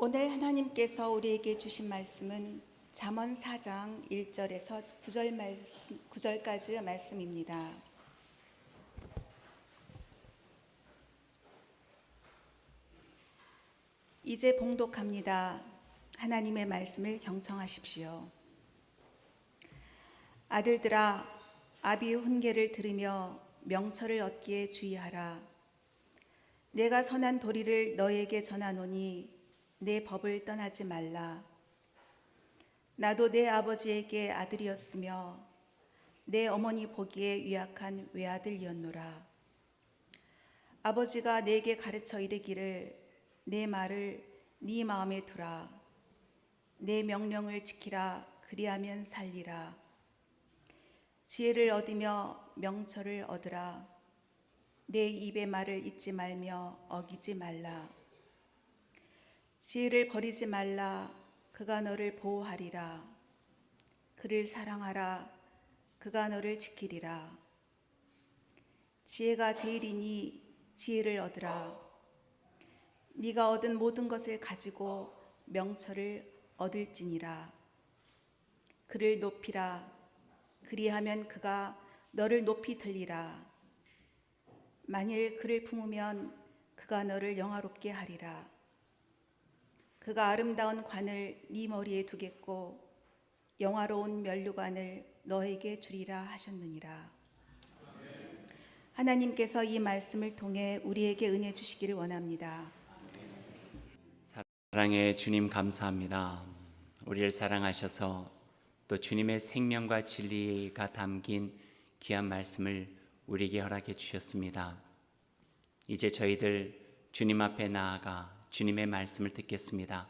오늘 하나님께서 우리에게 주신 말씀은 잠언 4장 1절에서 9절까지의 말씀입니다. 이제 봉독합니다. 하나님의 말씀을 경청하십시오. 아들들아, 아비의 훈계를 들으며 명철을 얻기에 주의하라. 내가 선한 도리를 너에게 전하노니 내 법을 떠나지 말라. 나도 내 아버지에게 아들이었으며 내 어머니 보기에 유약한 외아들이었노라. 아버지가 내게 가르쳐 이르기를 내 말을 네 마음에 두라. 내 명령을 지키라. 그리하면 살리라. 지혜를 얻으며 명철을 얻으라. 내 입의 말을 잊지 말며 어기지 말라. 지혜를 버리지 말라. 그가 너를 보호하리라. 그를 사랑하라. 그가 너를 지키리라. 지혜가 제일이니 지혜를 얻으라. 네가 얻은 모든 것을 가지고 명철을 얻을지니라. 그를 높이라. 그리하면 그가 너를 높이 들리라. 만일 그를 품으면 그가 너를 영화롭게 하리라. 그가 아름다운 관을 네 머리에 두겠고 영화로운 면류관을 너에게 주리라 하셨느니라. 하나님께서 이 말씀을 통해 우리에게 은혜 주시기를 원합니다. 사랑의 주님, 감사합니다. 우리를 사랑하셔서 또 주님의 생명과 진리가 담긴 귀한 말씀을 우리에게 허락해 주셨습니다. 이제 저희들 주님 앞에 나아가 주님의 말씀을 듣겠습니다.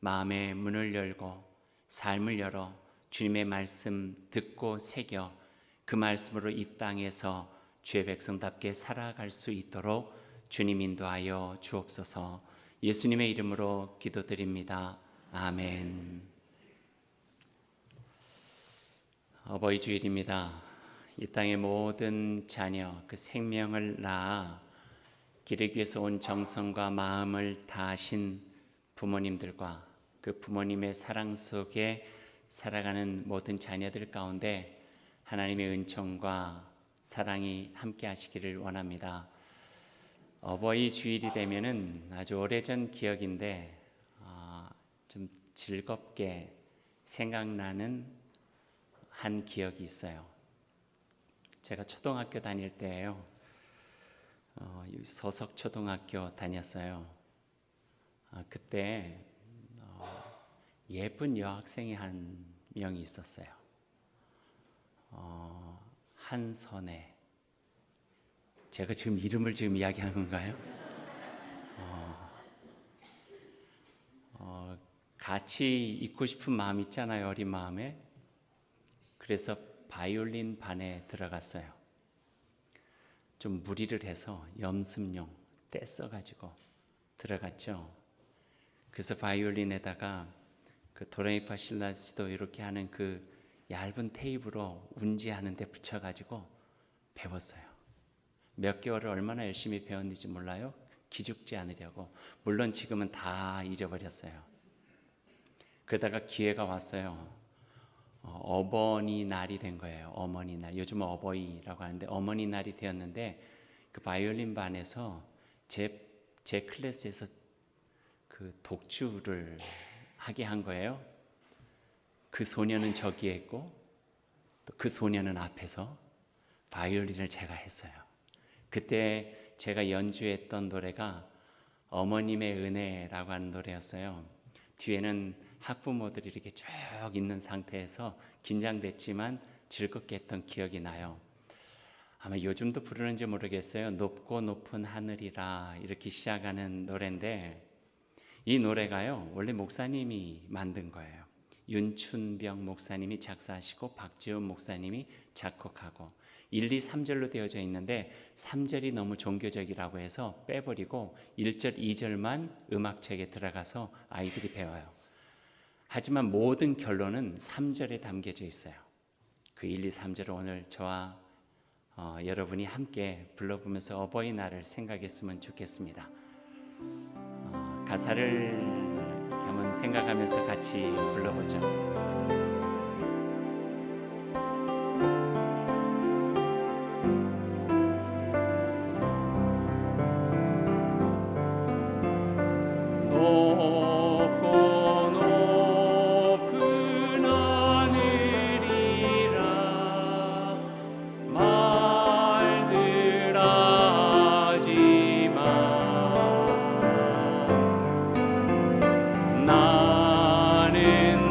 마음의 문을 열고 삶을 열어 주님의 말씀 듣고 새겨 그 말씀으로 이 땅에서 주의 백성답게 살아갈 수 있도록 주님 인도하여 주옵소서. 예수님의 이름으로 기도드립니다. 아멘. 어버이 주일입니다. 이 땅의 모든 자녀, 그 생명을 낳아 기르기 위해서 온 정성과 마음을 다하신 부모님들과 그 부모님의 사랑 속에 살아가는 모든 자녀들 가운데 하나님의 은총과 사랑이 함께 하시기를 원합니다. 어버이 주일이 되면은 아주 오래전 기억인데 좀 즐겁게 생각나는 한 기억이 있어요. 제가 초등학교 다닐 때예요. 소석초등학교 다녔어요. 그때 예쁜 여학생이 한 명이 있었어요. 한선혜. 제가 지금 이름을 이야기하는 건가요? 같이 있고 싶은 마음 있잖아요, 어린 마음에. 그래서 바이올린 반에 들어갔어요. 좀 무리를 해서 연습용 떼 써가지고 들어갔죠. 그래서 바이올린에다가 그 도레미파 실라시도 이렇게 하는 그 얇은 테이프로 운지하는 데 붙여가지고 배웠어요. 몇 개월을 얼마나 열심히 배웠는지 몰라요. 기죽지 않으려고. 물론 지금은 다 잊어버렸어요. 그러다가 기회가 왔어요. 어버이날이 된 거예요. 어머니날. 요즘은 어버이라고 하는데 어머니날이 되었는데 그 바이올린 반에서 제 클래스에서 그 독주를 하게 한 거예요. 그 소녀는 저기에 있고 또 그 소녀는 앞에서 바이올린을 제가 했어요. 그때 제가 연주했던 노래가 어머님의 은혜라고 하는 노래였어요. 뒤에는 학부모들이 이렇게 쭉 있는 상태에서 긴장됐지만 즐겁게 했던 기억이 나요. 아마 요즘도 부르는지 모르겠어요. 높고 높은 하늘이라 이렇게 시작하는 노래인데 이 노래가요 원래 목사님이 만든 거예요. 윤춘병 목사님이 작사하시고 박지훈 목사님이 작곡하고 1, 2, 3절로 되어져 있는데 3절이 너무 종교적이라고 해서 빼버리고 1절, 2절만 음악책에 들어가서 아이들이 배워요. 하지만 모든 결론은 3절에 담겨져 있어요. 그 1, 2, 3절을 오늘 저와 여러분이 함께 불러보면서 어버이날을 생각했으면 좋겠습니다. 가사를 한번 생각하면서 같이 불러보죠. 높고 높은 하늘이라 말들 하지만 나는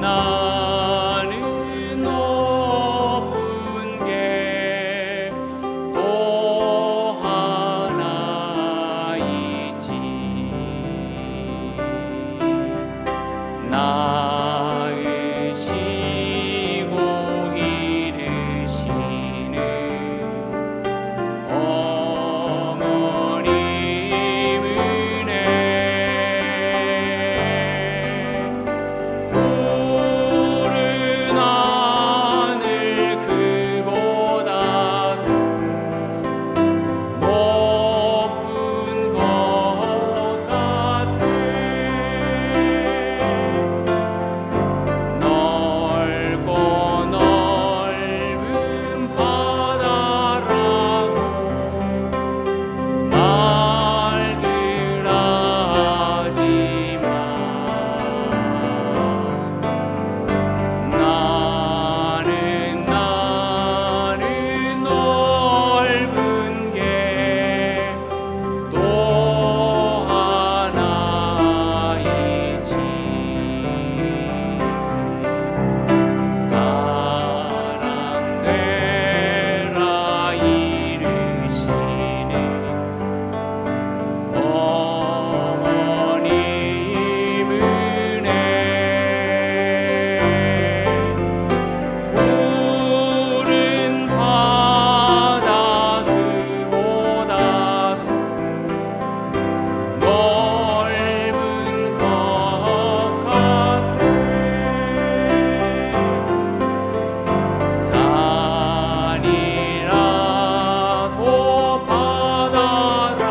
높은 게 또 하나 있지. 낳으시고 기르시는 어머님 은혜, 푸른 하늘 그보다도 높은 것 같아. 넓고 넓은 바다라고 말들 하지만 나는 넓은 게 또 하나 있지. 사람 되라 이르시는 어머님 은혜, 푸른 바다 그보다도 넓은 것 같아. 산이라도 바다라도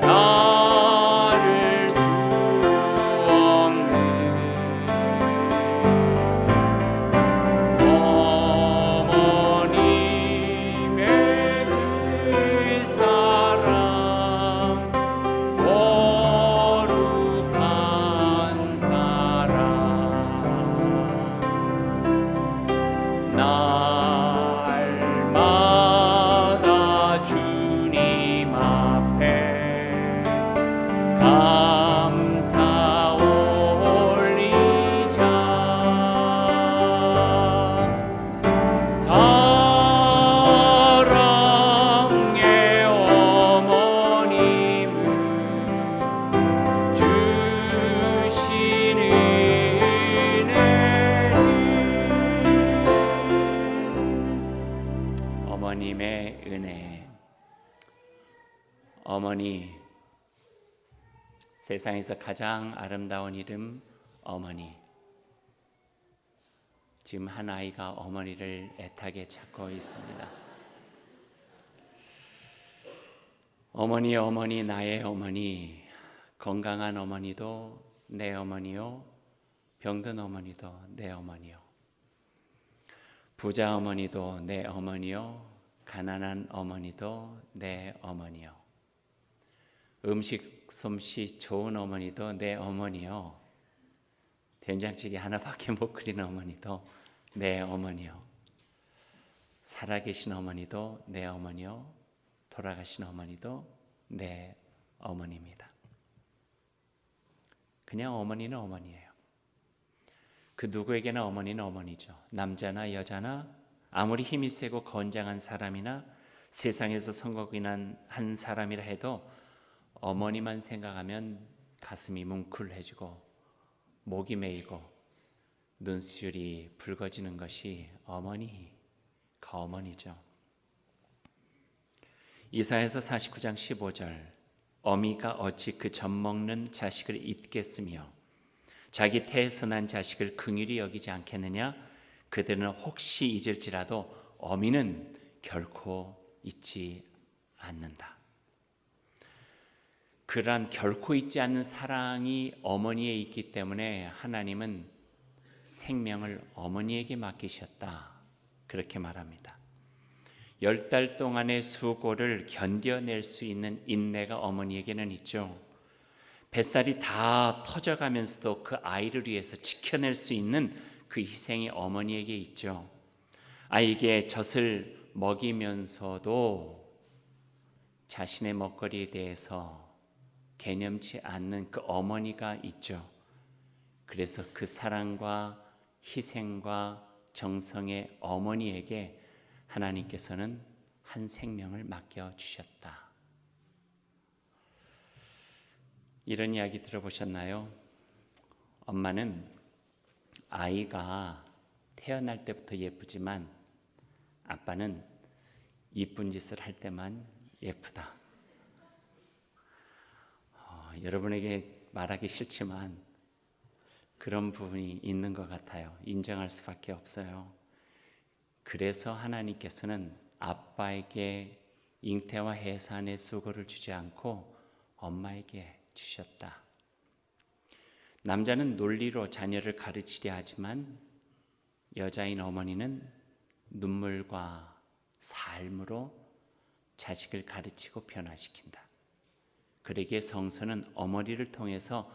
다를 수 없는 어머님의 그 사랑, 거룩한 사랑, 날마다 주님 앞에 감사 올리자. 사랑의 어머님은 주시는 은혜는 어머님의 은혜. 어머니, 세상에서 가장 아름다운 이름 어머니. 지금 한 아이가 어머니를 애타게 찾고 있습니다. 어머니, 어머니, 나의 어머니. 건강한 어머니도 내 어머니요, 병든 어머니도 내 어머니요, 부자 어머니도 내 어머니요, 가난한 어머니도 내 어머니요, 음식 솜씨 좋은 어머니도 내 어머니요, 된장찌개 하나밖에 못 끓이는 어머니도 내 어머니요, 살아계신 어머니도 내 어머니요, 돌아가신 어머니도 내 어머니입니다. 그냥 어머니는 어머니예요. 그 누구에게나 어머니는 어머니죠. 남자나 여자나 아무리 힘이 세고 건장한 사람이나 세상에서 선거가 난 한 사람이라 해도 어머니만 생각하면 가슴이 뭉클해지고 목이 메이고 눈시울이 붉어지는 것이 어머니가 어머니죠. 이사야서 49장 15절, 어미가 어찌 그 젖먹는 자식을 잊겠으며 자기 태에서 난 자식을 긍휼히 여기지 않겠느냐. 그들은 혹시 잊을지라도 어미는 결코 잊지 않는다. 그러한 결코 잊지 않는 사랑이 어머니에 있기 때문에 하나님은 생명을 어머니에게 맡기셨다. 그렇게 말합니다. 10달 동안의 수고를 견뎌낼 수 있는 인내가 어머니에게는 있죠. 뱃살이 다 터져가면서도 그 아이를 위해서 지켜낼 수 있는 그 희생이 어머니에게 있죠. 아이에게 젖을 먹이면서도 자신의 먹거리에 대해서 개념치 않는 그 어머니가 있죠. 그래서 그 사랑과 희생과 정성의 어머니에게 하나님께서는 한 생명을 맡겨주셨다. 이런 이야기 들어보셨나요? 엄마는 아이가 태어날 때부터 예쁘지만 아빠는 이쁜 짓을 할 때만 예쁘다. 여러분에게 말하기 싫지만 그런 부분이 있는 것 같아요. 인정할 수밖에 없어요. 그래서 하나님께서는 아빠에게 잉태와 해산의 수고를 주지 않고 엄마에게 주셨다. 남자는 논리로 자녀를 가르치려 하지만 여자인 어머니는 눈물과 삶으로 자식을 가르치고 변화시킨다. 그러기에 성서는 어머니를 통해서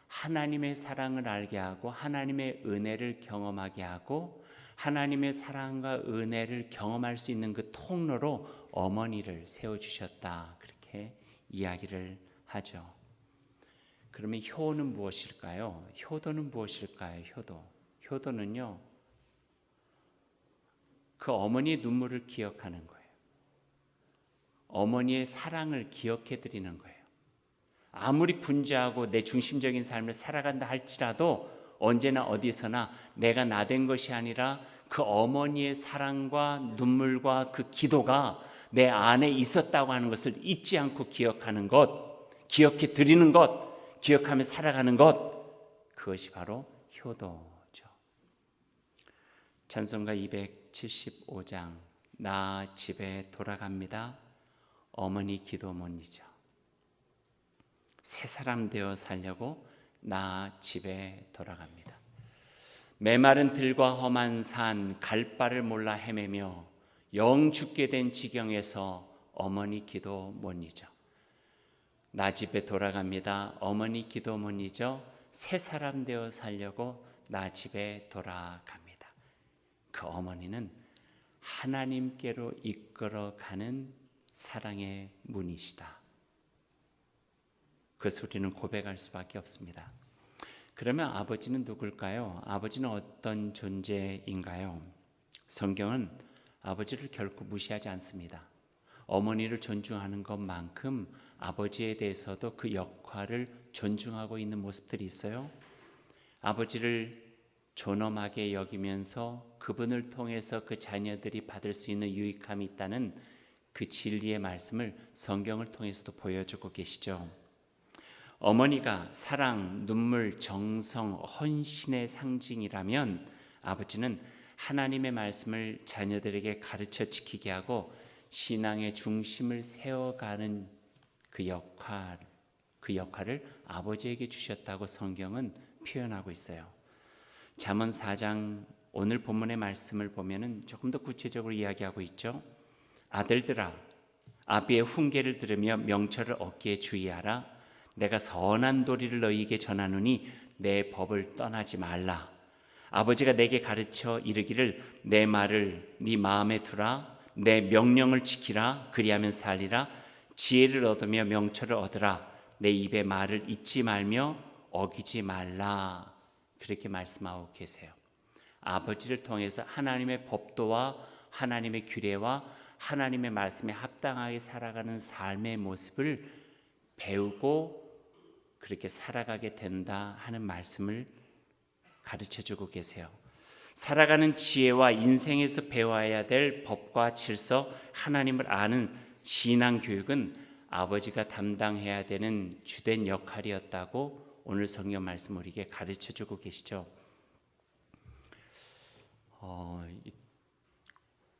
하나님의 사랑을 알게 하고 하나님의 은혜를 경험하게 하고 하나님의 사랑과 은혜를 경험할 수 있는 그 통로로 어머니를 세워주셨다. 그렇게 이야기를 하죠. 그러면 효는 무엇일까요? 효도는 무엇일까요? 효도는요, 그 어머니의 눈물을 기억하는 거예요. 어머니의 사랑을 기억해 드리는 거예요. 아무리 분주하고 내 중심적인 삶을 살아간다 할지라도 언제나 어디서나 내가 나된 것이 아니라 그 어머니의 사랑과 눈물과 그 기도가 내 안에 있었다고 하는 것을 잊지 않고 기억하는 것, 기억해 드리는 것, 기억하며 살아가는 것, 그것이 바로 효도죠. 찬송가 275장 나 집에 돌아갑니다. 어머니 기도 못 잊어. 새 사람 되어 살려고 나 집에 돌아갑니다. 메마른 들과 험한 산 갈 바를 몰라 헤매며 영 죽게 된 지경에서 어머니 기도 못 잊어. 나 집에 돌아갑니다. 어머니 기도 못 잊어. 새 사람 되어 살려고 나 집에 돌아갑니다. 그 어머니는 하나님께로 이끌어가는 사랑의 문이시다. 그 소리는 고백할 수밖에 없습니다. 그러면 아버지는 누굴까요? 아버지는 어떤 존재인가요? 성경은 아버지를 결코 무시하지 않습니다. 어머니를 존중하는 것만큼 아버지에 대해서도 그 역할을 존중하고 있는 모습들이 있어요. 아버지를 존엄하게 여기면서 그분을 통해서 그 자녀들이 받을 수 있는 유익함이 있다는 그 진리의 말씀을 성경을 통해서도 보여주고 계시죠. 어머니가 사랑, 눈물, 정성, 헌신의 상징이라면 아버지는 하나님의 말씀을 자녀들에게 가르쳐 지키게 하고 신앙의 중심을 세워가는 그 역할을 아버지에게 주셨다고 성경은 표현하고 있어요. 잠언 4장 오늘 본문의 말씀을 보면은 조금 더 구체적으로 이야기하고 있죠. 아들들아, 아비의 훈계를 들으며 명철을 얻기에 주의하라. 내가 선한 도리를 너희에게 전하노니 내 법을 떠나지 말라. 아버지가 내게 가르쳐 이르기를 내 말을 네 마음에 두라. 내 명령을 지키라. 그리하면 살리라. 지혜를 얻으며 명철을 얻으라. 내 입의 말을 잊지 말며 어기지 말라. 그렇게 말씀하고 계세요. 아버지를 통해서 하나님의 법도와 하나님의 규례와 하나님의 말씀에 합당하게 살아가는 삶의 모습을 배우고 그렇게 살아가게 된다 하는 말씀을 가르쳐주고 계세요. 살아가는 지혜와 인생에서 배워야 될 법과 질서, 하나님을 아는 신앙교육은 아버지가 담당해야 되는 주된 역할이었다고 오늘 성경 말씀 우리에게 가르쳐주고 계시죠.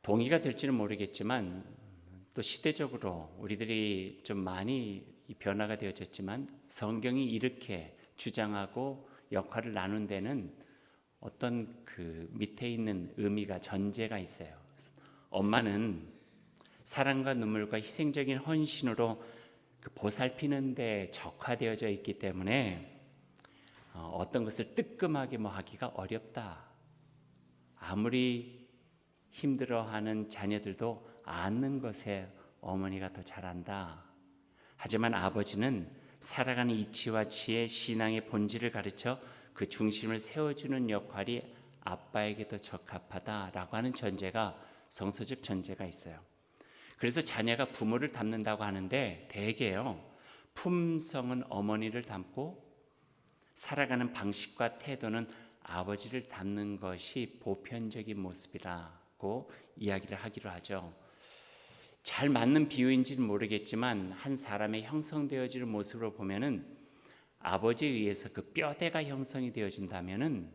동의가 될지는 모르겠지만 또 시대적으로 우리들이 좀 많이 변화가 되어졌지만 성경이 이렇게 주장하고 역할을 나눈 데는 어떤 그 밑에 있는 의미가 전제가 있어요. 엄마는 사랑과 눈물과 희생적인 헌신으로 그 보살피는 데 적화되어져 있기 때문에 어떤 것을 뜨끔하게 뭐 하기가 어렵다. 아무리 힘들어하는 자녀들도 안는 것에 어머니가 더 잘한다. 하지만 아버지는 살아가는 이치와 지혜, 신앙의 본질을 가르쳐 그 중심을 세워주는 역할이 아빠에게 더 적합하다라고 하는 전제가 성서적 전제가 있어요. 그래서 자녀가 부모를 닮는다고 하는데 대개요, 품성은 어머니를 닮고 살아가는 방식과 태도는 아버지를 닮는 것이 보편적인 모습이라고 이야기를 하기로 하죠. 잘 맞는 비유인지는 모르겠지만 한 사람의 형성되어지는 모습으로 보면은 아버지에 의해서 그 뼈대가 형성이 되어진다면은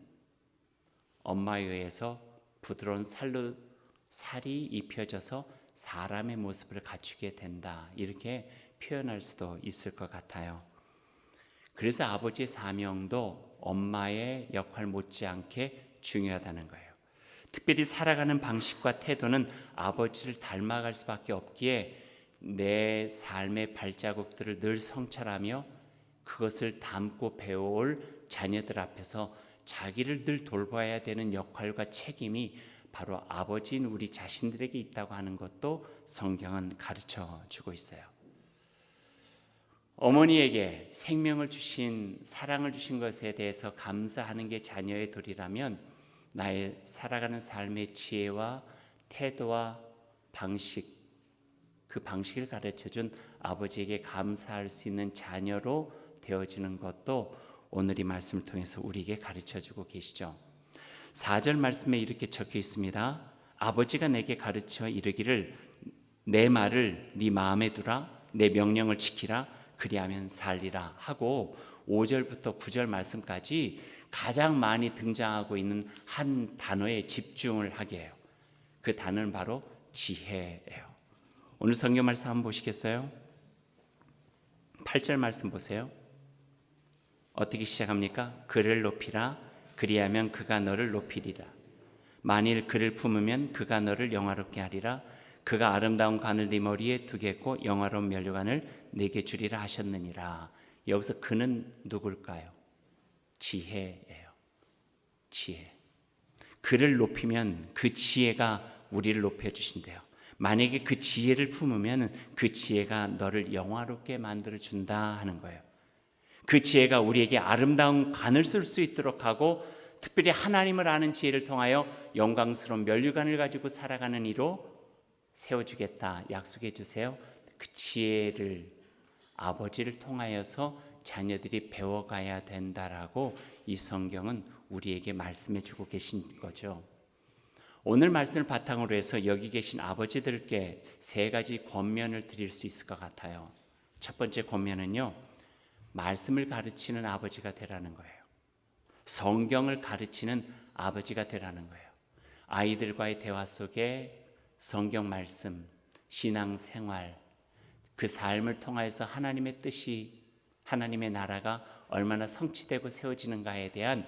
엄마에 의해서 부드러운 살이 입혀져서 사람의 모습을 갖추게 된다. 이렇게 표현할 수도 있을 것 같아요. 그래서 아버지의 사명도 엄마의 역할 못지않게 중요하다는 거예요. 특별히 살아가는 방식과 태도는 아버지를 닮아갈 수밖에 없기에 내 삶의 발자국들을 늘 성찰하며 그것을 담고 배워올 자녀들 앞에서 자기를 늘 돌봐야 되는 역할과 책임이 바로 아버지인 우리 자신들에게 있다고 하는 것도 성경은 가르쳐 주고 있어요. 어머니에게 생명을 주신, 사랑을 주신 것에 대해서 감사하는 게 자녀의 도리라면 나의 살아가는 삶의 지혜와 태도와 방식, 그 방식을 가르쳐준 아버지에게 감사할 수 있는 자녀로 되어지는 것도 오늘 이 말씀을 통해서 우리에게 가르쳐주고 계시죠. 4절 말씀에 이렇게 적혀 있습니다. 아버지가 내게 가르쳐 이르기를 내 말을 네 마음에 두라, 내 명령을 지키라, 그리하면 살리라 하고 5절부터 9절 말씀까지 가장 많이 등장하고 있는 한 단어에 집중을 하게 해요. 그 단어는 바로 지혜예요. 오늘 성경 말씀 한번 보시겠어요? 8절 말씀 보세요. 어떻게 시작합니까? 그를 높이라, 그리하면 그가 너를 높이리라. 만일 그를 품으면 그가 너를 영화롭게 하리라. 그가 아름다운 관을 네 머리에 두겠고 영화로운 면류관을 네게 주리라 하셨느니라. 여기서 그는 누굴까요? 지혜예요. 지혜. 그를 높이면 그 지혜가 우리를 높여주신대요. 만약에 그 지혜를 품으면 그 지혜가 너를 영화롭게 만들어 준다 하는 거예요. 그 지혜가 우리에게 아름다운 관을 쓸 수 있도록 하고 특별히 하나님을 아는 지혜를 통하여 영광스러운 면류관을 가지고 살아가는 이로 세워주겠다 약속해 주세요. 그 지혜를 아버지를 통하여서 자녀들이 배워가야 된다라고 이 성경은 우리에게 말씀해 주고 계신 거죠. 오늘 말씀을 바탕으로 해서 여기 계신 아버지들께 3가지 권면을 드릴 수 있을 것 같아요. 첫 번째 권면은요, 말씀을 가르치는 아버지가 되라는 거예요. 성경을 가르치는 아버지가 되라는 거예요. 아이들과의 대화 속에 성경 말씀, 신앙생활, 그 삶을 통해서 하나님의 뜻이, 하나님의 나라가 얼마나 성취되고 세워지는가에 대한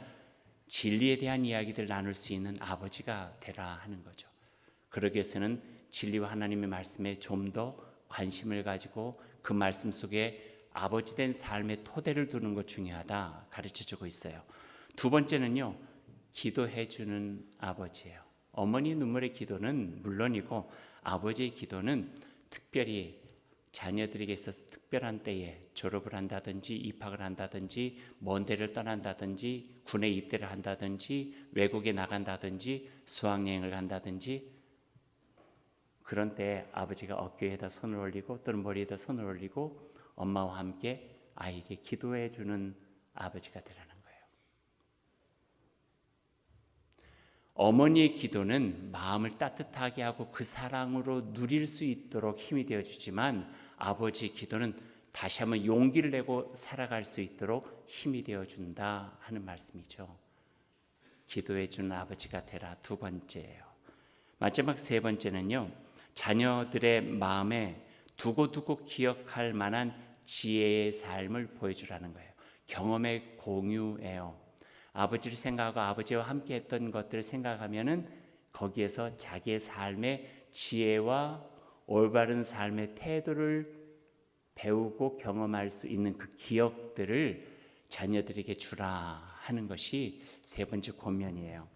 진리에 대한 이야기들 나눌 수 있는 아버지가 되라 하는 거죠. 그러기 위해서는 진리와 하나님의 말씀에 좀 더 관심을 가지고 그 말씀 속에 아버지 된 삶의 토대를 두는 것 중요하다 가르쳐주고 있어요. 두 번째는요, 기도해 주는 아버지예요. 어머니 눈물의 기도는 물론이고 아버지의 기도는 특별히 자녀들에게 있어서 특별한 때에 졸업을 한다든지 입학을 한다든지 먼 데를 떠난다든지 군에 입대를 한다든지 외국에 나간다든지 수학여행을 간다든지 그런 때에 아버지가 어깨에다 손을 올리고 또는 머리에다 손을 올리고 엄마와 함께 아이에게 기도해 주는 아버지가 되라는 거예요. 어머니의 기도는 마음을 따뜻하게 하고 그 사랑으로 누릴 수 있도록 힘이 되어주지만 아버지의 기도는 다시 한번 용기를 내고 살아갈 수 있도록 힘이 되어준다 하는 말씀이죠. 기도해 주는 아버지가 되라 두 번째예요. 마지막 세 번째는요, 자녀들의 마음에 두고두고 기억할 만한 지혜의 삶을 보여주라는 거예요. 경험의 공유예요. 아버지를 생각하고 아버지와 함께 했던 것들을 생각하면은 거기에서 자기의 삶의 지혜와 올바른 삶의 태도를 배우고 경험할 수 있는 그 기억들을 자녀들에게 주라 하는 것이 세 번째 권면이에요.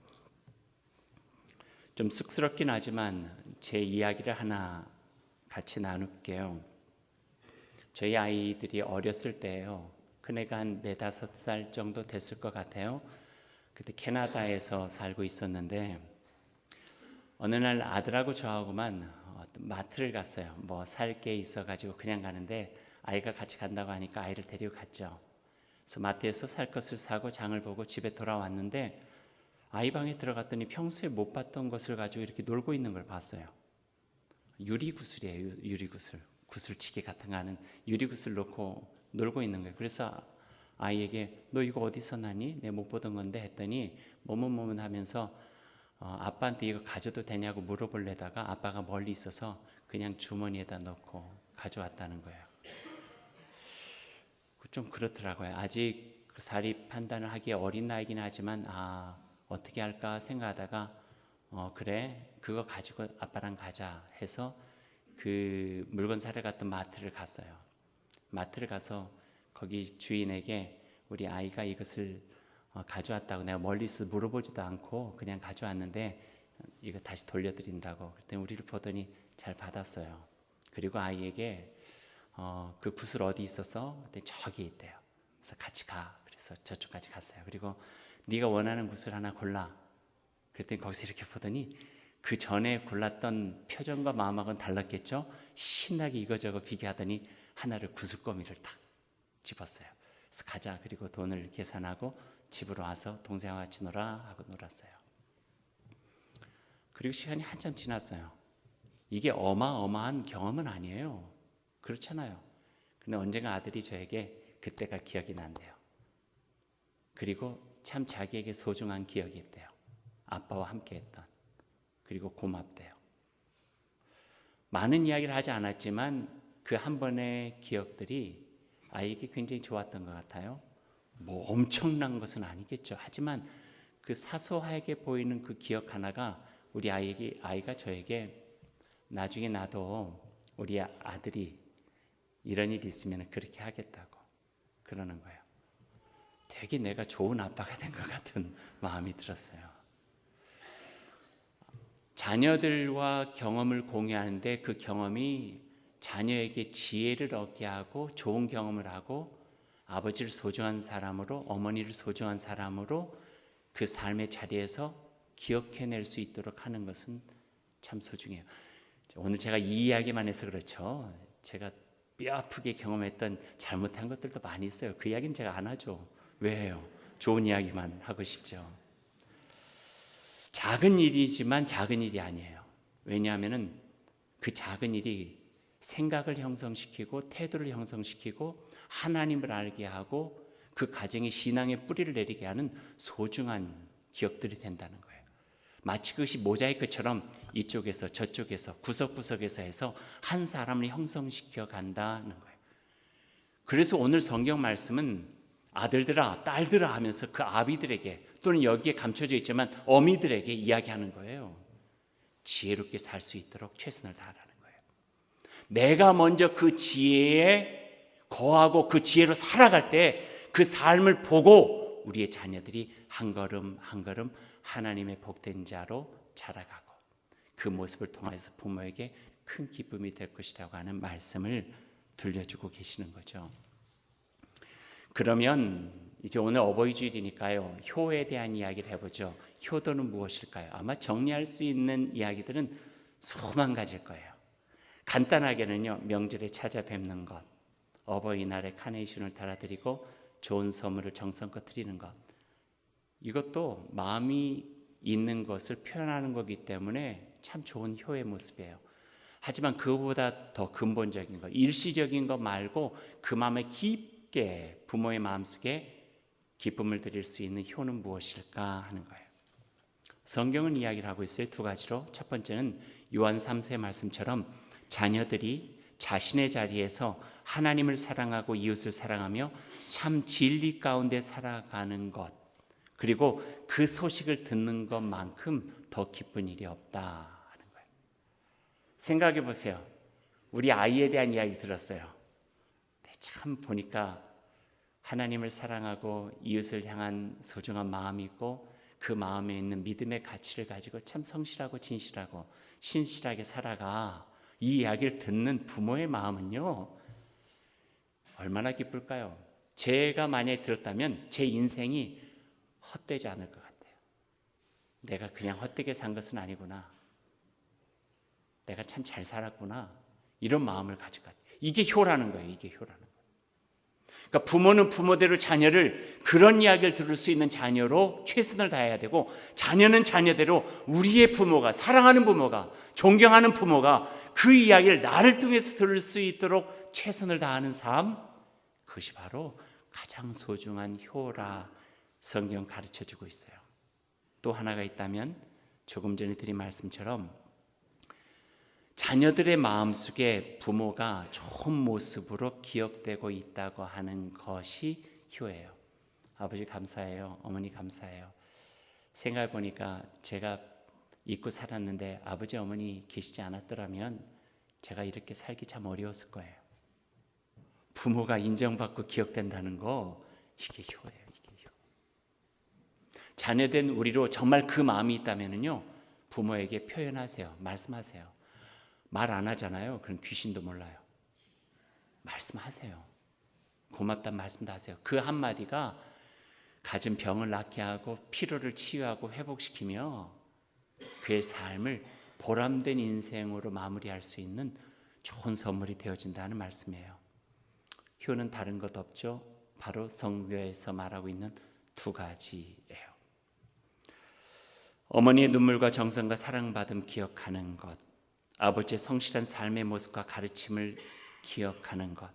좀 쑥스럽긴 하지만 제 이야기를 하나 같이 나눌게요. 저희 아이들이 어렸을 때예요. 큰애가 한 4, 5살 정도 됐을 것 같아요. 그때 캐나다에서 살고 있었는데 어느 날 아들하고 저하고만 마트를 갔어요. 뭐 살 게 있어가지고 그냥 가는데 아이가 같이 간다고 하니까 아이를 데리고 갔죠. 그래서 마트에서 살 것을 사고 장을 보고 집에 돌아왔는데 아이 방에 들어갔더니 평소에 못 봤던 것을 가지고 이렇게 놀고 있는 걸 봤어요. 유리구슬이에요. 유리구슬. 구슬치기 같은 거 하는 유리구슬 놓고 놀고 있는 거예요. 그래서 아이에게 너 이거 어디서 나니? 내가 못 보던 건데 했더니 뭐뭐뭐뭐 하면서 아빠한테 이거 가져도 되냐고 물어보려다가 아빠가 멀리 있어서 그냥 주머니에다 넣고 가져왔다는 거예요. 좀 그렇더라고요. 아직 그 사리 판단을 하기에 어린 나이긴 하지만 어떻게 할까 생각하다가 그래 그거 가지고 아빠랑 가자 해서 그 물건 사러 갔던 마트를 갔어요. 마트를 가서 거기 주인에게 우리 아이가 이것을 가져왔다고 내가 멀리서 물어보지도 않고 그냥 가져왔는데 이거 다시 돌려드린다고 그랬더니 우리를 보더니 잘 받았어요. 그리고 아이에게 그 구슬 어디 있어서? 그랬더니 저기 있대요. 그래서 같이 가. 그래서 저쪽까지 갔어요. 그리고 네가 원하는 구슬 하나 골라. 그랬더니 거기서 이렇게 보더니 그 전에 골랐던 표정과 마음하고는 달랐겠죠. 신나게 이거저거 비교하더니 하나를 구슬거미를 탁 집었어요. 그래서 가자. 그리고 돈을 계산하고 집으로 와서 동생과 같이 놀아 하고 놀았어요. 그리고 시간이 한참 지났어요. 이게 어마어마한 경험은 아니에요. 그렇잖아요. 근데 언젠가 아들이 저에게 그때가 기억이 난대요. 그리고 참 자기에게 소중한 기억이 있대요. 아빠와 함께 했던. 그리고 고맙대요. 많은 이야기를 하지 않았지만 그 한 번의 기억들이 아이에게 굉장히 좋았던 것 같아요. 뭐 엄청난 것은 아니겠죠. 하지만 그 사소하게 보이는 그 기억 하나가 우리 아이가 저에게 나중에 나도 우리 아들이 이런 일이 있으면 그렇게 하겠다고 그러는 거예요. 되게 내가 좋은 아빠가 된 것 같은 마음이 들었어요. 자녀들과 경험을 공유하는데 그 경험이 자녀에게 지혜를 얻게 하고 좋은 경험을 하고 아버지를 소중한 사람으로 어머니를 소중한 사람으로 그 삶의 자리에서 기억해낼 수 있도록 하는 것은 참 소중해요. 오늘 제가 이 이야기만 해서 그렇죠. 제가 뼈 아프게 경험했던 잘못한 것들도 많이 있어요. 그 이야기는 제가 안 하죠. 왜 해요? 좋은 이야기만 하고 싶죠. 작은 일이지만 작은 일이 아니에요. 왜냐하면 그 작은 일이 생각을 형성시키고 태도를 형성시키고 하나님을 알게 하고 그 가정의 신앙의 뿌리를 내리게 하는 소중한 기억들이 된다는 거예요. 마치 그것이 모자이크처럼 이쪽에서 저쪽에서 구석구석에서 해서 한 사람을 형성시켜 간다는 거예요. 그래서 오늘 성경 말씀은 아들들아 딸들아 하면서 그 아비들에게 또는 여기에 감춰져 있지만 어미들에게 이야기하는 거예요. 지혜롭게 살 수 있도록 최선을 다하라는 거예요. 내가 먼저 그 지혜에 거하고 그 지혜로 살아갈 때 그 삶을 보고 우리의 자녀들이 한 걸음 한 걸음 하나님의 복된 자로 자라가고 그 모습을 통해서 부모에게 큰 기쁨이 될 것이라고 하는 말씀을 들려주고 계시는 거죠. 그러면 이제 오늘 어버이 주일이니까요. 효에 대한 이야기를 해보죠. 효도는 무엇일까요? 아마 정리할 수 있는 이야기들은 수만 가지일 거예요. 간단하게는요. 명절에 찾아뵙는 것, 어버이날에 카네이션을 달아드리고 좋은 선물을 정성껏 드리는 것. 이것도 마음이 있는 것을 표현하는 거기 때문에 참 좋은 효의 모습이에요. 하지만 그보다 더 근본적인 것, 일시적인 것 말고 그 마음에 깊게 부모의 마음속에 기쁨을 드릴 수 있는 효는 무엇일까 하는 거예요. 성경은 이야기를 하고 있어요. 두 가지로. 첫 번째는 요한 3세 말씀처럼 자녀들이 자신의 자리에서 하나님을 사랑하고 이웃을 사랑하며 참 진리 가운데 살아가는 것, 그리고 그 소식을 듣는 것만큼 더 기쁜 일이 없다 하는 거예요. 생각해 보세요. 우리 아이에 대한 이야기 들었어요. 참 보니까 하나님을 사랑하고 이웃을 향한 소중한 마음이 있고 그 마음에 있는 믿음의 가치를 가지고 참 성실하고 진실하고 신실하게 살아가. 이 이야기를 듣는 부모의 마음은요, 얼마나 기쁠까요? 제가 만약에 들었다면 제 인생이 헛되지 않을 것 같아요. 내가 그냥 헛되게 산 것은 아니구나. 내가 참 잘 살았구나. 이런 마음을 가질 것 같아요. 이게 효라는 거예요. 이게 효라는 거예요. 그러니까 부모는 부모대로 자녀를 그런 이야기를 들을 수 있는 자녀로 최선을 다해야 되고, 자녀는 자녀대로 우리의 부모가, 사랑하는 부모가, 존경하는 부모가 그 이야기를 나를 통해서 들을 수 있도록 최선을 다하는 삶, 그것이 바로 가장 소중한 효라 성경 가르쳐주고 있어요. 또 하나가 있다면 조금 전에 드린 말씀처럼 자녀들의 마음속에 부모가 좋은 모습으로 기억되고 있다고 하는 것이 효예요. 아버지 감사해요. 어머니 감사해요. 생각해 보니까 제가 잊고 살았는데 아버지 어머니 계시지 않았더라면 제가 이렇게 살기 참 어려웠을 거예요. 부모가 인정받고 기억된다는 거, 이게 효예요. 이게 효. 자녀된 우리로 정말 그 마음이 있다면요, 부모에게 표현하세요. 말씀하세요. 말 안 하잖아요. 그럼 귀신도 몰라요. 말씀하세요. 고맙다는 말씀도 하세요. 그 한마디가 가진 병을 낫게 하고 피로를 치유하고 회복시키며 그의 삶을 보람된 인생으로 마무리할 수 있는 좋은 선물이 되어진다는 말씀이에요. 효는 다른 것 없죠. 바로 성경에서 말하고 있는 두 가지예요. 어머니의 눈물과 정성과 사랑받음 기억하는 것, 아버지의 성실한 삶의 모습과 가르침을 기억하는 것,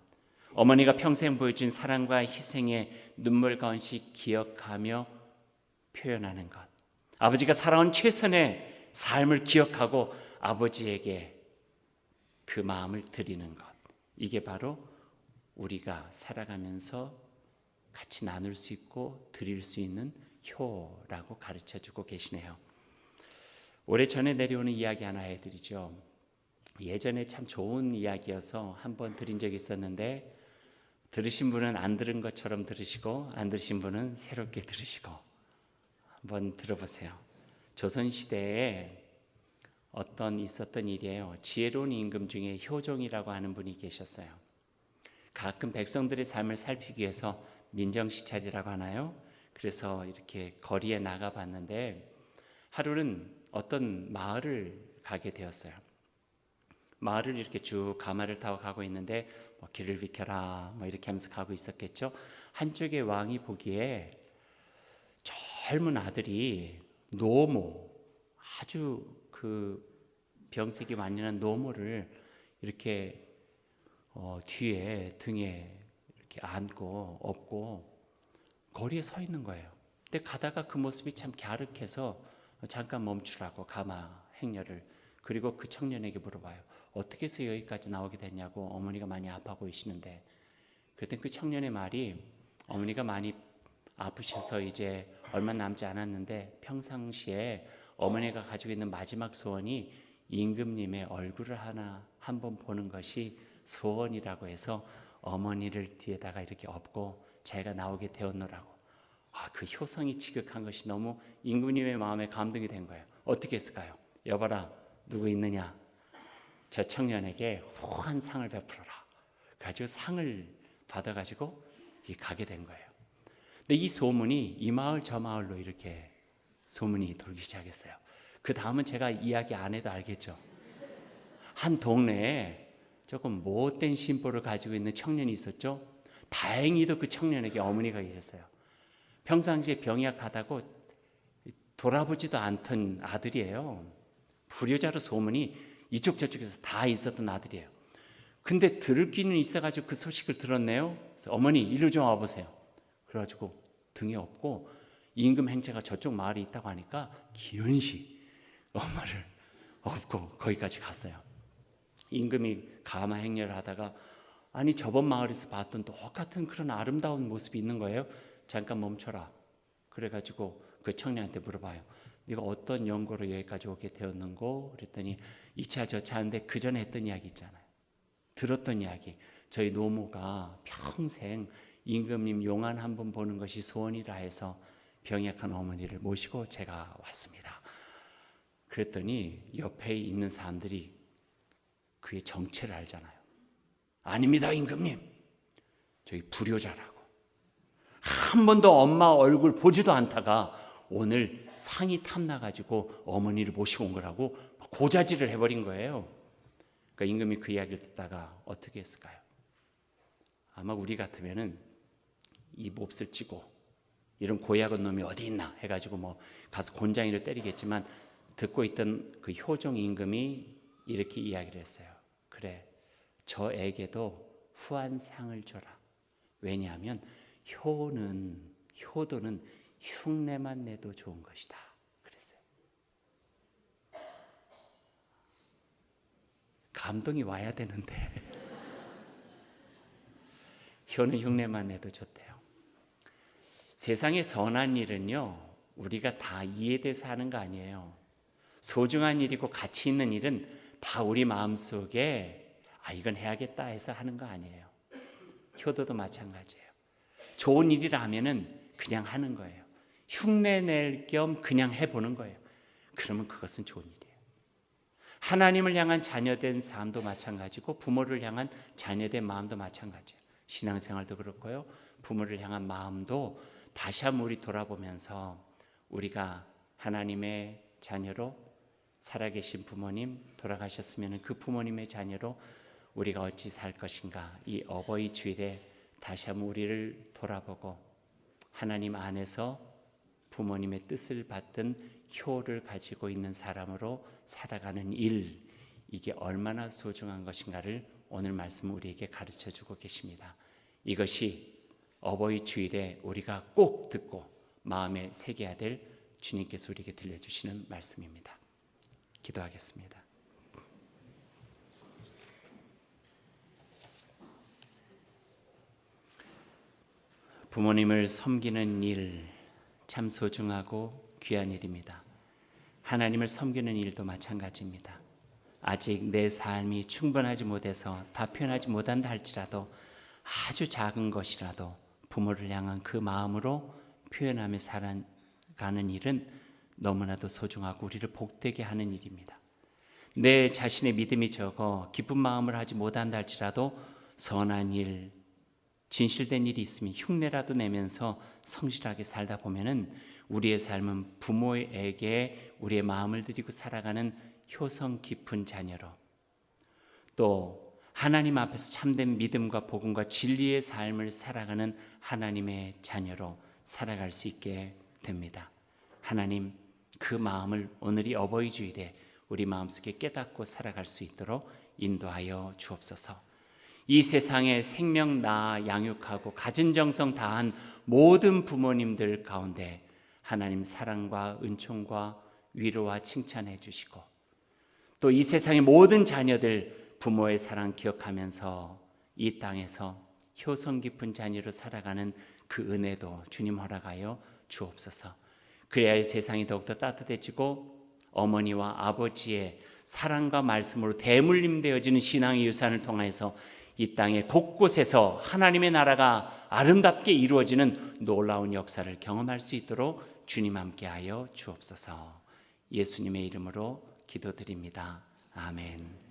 어머니가 평생 보여준 사랑과 희생의 눈물 가운씩 기억하며 표현하는 것, 아버지가 살아온 최선의 삶을 기억하고 아버지에게 그 마음을 드리는 것, 이게 바로 우리가 살아가면서 같이 나눌 수 있고 드릴 수 있는 효라고 가르쳐주고 계시네요. 오래전에 내려오는 이야기 하나 해드리죠. 예전에 참 좋은 이야기여서 한번 드린 적이 있었는데, 들으신 분은 안 들은 것처럼 들으시고 안 들으신 분은 새롭게 들으시고, 한번 들어보세요. 조선시대에 있었던 일이에요. 지혜로운 임금 중에 효종이라고 하는 분이 계셨어요. 가끔 백성들의 삶을 살피기 위해서 민정시찰이라고 하나요? 그래서 이렇게 거리에 나가봤는데, 하루는 어떤 마을을 가게 되었어요. 마을을 이렇게 쭉 가마를 타고 가고 있는데, 길을 비켜라 이렇게 하면서 가고 있었겠죠. 한쪽의 왕이 보기에 젊은 아들이 노모, 아주 그 병색이 완연한 노모를 이렇게 뒤에 등에 이렇게 안고 업고 거리에 서 있는 거예요. 근데 가다가 그 모습이 참 갸륵해서 잠깐 멈추라고 가마 행렬을, 그리고 그 청년에게 물어봐요. 어떻게 해서 여기까지 나오게 됐냐고. 어머니가 많이 아파 보이시는데. 그랬더니 그 청년의 말이, 어머니가 많이 아프셔서 이제 얼마 남지 않았는데 평상시에 어머니가 가지고 있는 마지막 소원이 임금님의 얼굴을 한 번 보는 것이 소원이라고 해서 어머니를 뒤에다가 이렇게 업고 자기가 나오게 되었노라고. 그 효성이 지극한 것이 너무 임금님의 마음에 감동이 된 거예요. 어떻게 했을까요? 여봐라, 누구 있느냐? 저 청년에게 후한 상을 베풀어라. 가지고 상을 받아가지고 가게 된 거예요. 근데 이 소문이 이 마을 저 마을로 이렇게 소문이 돌기 시작했어요. 그 다음은 제가 이야기 안 해도 알겠죠. 한 동네에 조금 못된 심보를 가지고 있는 청년이 있었죠. 다행히도 그 청년에게 어머니가 계셨어요. 평상시에 병이 약하다고 돌아보지도 않던 아들이에요. 불효자로 소문이 이쪽 저쪽에서 다 있었던 아들이에요. 근데 들을 귀는 있어가지고 그 소식을 들었네요. 그래서 어머니 이리 좀 와보세요. 그래가지고 등에 업고 임금 행차가 저쪽 마을에 있다고 하니까 기은시 엄마를 업고 거기까지 갔어요. 임금이 가마 행렬을 하다가 아니 저번 마을에서 봤던 똑같은 그런 아름다운 모습이 있는 거예요. 잠깐 멈춰라. 그래가지고 그 청년한테 물어봐요. 네가 어떤 연고로 여기까지 오게 되었는고? 그랬더니 이 차 저 차인데 그 전에 했던 이야기 있잖아요. 들었던 이야기. 저희 노모가 평생 임금님 용안 한번 보는 것이 소원이라 해서 병약한 어머니를 모시고 제가 왔습니다. 그랬더니 옆에 있는 사람들이 그의 정체를 알잖아요. 아닙니다, 임금님. 저희 불효자라고. 한 번도 엄마 얼굴 보지도 않다가 오늘 상이 탐나가지고 어머니를 모시고 온 거라고 고자질을 해버린 거예요. 그러니까 임금이 그 이야기를 듣다가 어떻게 했을까요? 아마 우리 같으면은 이 몹쓸 찌고 이런 고약한 놈이 어디 있나 해가지고 뭐 가서 곤장이를 때리겠지만 듣고 있던 그 효종 임금이 이렇게 이야기를 했어요. 그래, 저에게도 후한 상을 줘라. 왜냐하면 효도는 흉내만 내도 좋은 것이다. 그랬어요. 감동이 와야 되는데 효는 흉내만 내도 좋대요. 세상에 선한 일은요, 우리가 다 이해돼서 하는 거 아니에요. 소중한 일이고 가치 있는 일은 다 우리 마음속에 이건 해야겠다 해서 하는 거 아니에요. 효도도 마찬가지예요. 좋은 일이라 하면은 그냥 하는 거예요. 흉내낼 겸 그냥 해보는 거예요. 그러면 그것은 좋은 일이에요. 하나님을 향한 자녀된 삶도 마찬가지고 부모를 향한 자녀된 마음도 마찬가지예요. 신앙생활도 그렇고요. 부모를 향한 마음도 다시 한번 우리 돌아보면서 우리가 하나님의 자녀로 살아계신 부모님 돌아가셨으면 그 부모님의 자녀로 우리가 어찌 살 것인가, 이 어버이 주일에 다시 한번 우리를 돌아보고 하나님 안에서 부모님의 뜻을 받든 효를 가지고 있는 사람으로 살아가는 일, 이게 얼마나 소중한 것인가를 오늘 말씀 우리에게 가르쳐 주고 계십니다. 이것이 어버이 주일에 우리가 꼭 듣고 마음에 새겨야 될 주님께서 우리에게 들려주시는 말씀입니다. 기도하겠습니다. 부모님을 섬기는 일 참 소중하고 귀한 일입니다. 하나님을 섬기는 일도 마찬가지입니다. 아직 내 삶이 충분하지 못해서 다 표현하지 못한다 할지라도 아주 작은 것이라도 부모를 향한 그 마음으로 표현하며 살아가는 일은 너무나도 소중하고 우리를 복되게 하는 일입니다. 내 자신의 믿음이 적어 기쁜 마음을 하지 못한다 할지라도 선한 일, 진실된 일이 있으면 흉내라도 내면서 성실하게 살다 보면은 우리의 삶은 부모에게 우리의 마음을 드리고 살아가는 효성 깊은 자녀로, 또 하나님 앞에서 참된 믿음과 복음과 진리의 삶을 살아가는 하나님의 자녀로 살아갈 수 있게 됩니다. 하나님, 그 마음을 오늘 이 어버이 주일에 우리 마음속에 깨닫고 살아갈 수 있도록 인도하여 주옵소서. 이 세상에 생명 낳아 양육하고 가진 정성 다한 모든 부모님들 가운데 하나님 사랑과 은총과 위로와 칭찬해 주시고, 또 이 세상의 모든 자녀들 부모의 사랑 기억하면서 이 땅에서 효성 깊은 자녀로 살아가는 그 은혜도 주님 허락하여 주옵소서. 그래야 이 세상이 더욱더 따뜻해지고 어머니와 아버지의 사랑과 말씀으로 대물림되어지는 신앙의 유산을 통해서 이 땅의 곳곳에서 하나님의 나라가 아름답게 이루어지는 놀라운 역사를 경험할 수 있도록 주님 함께하여 주옵소서. 예수님의 이름으로 기도드립니다. 아멘.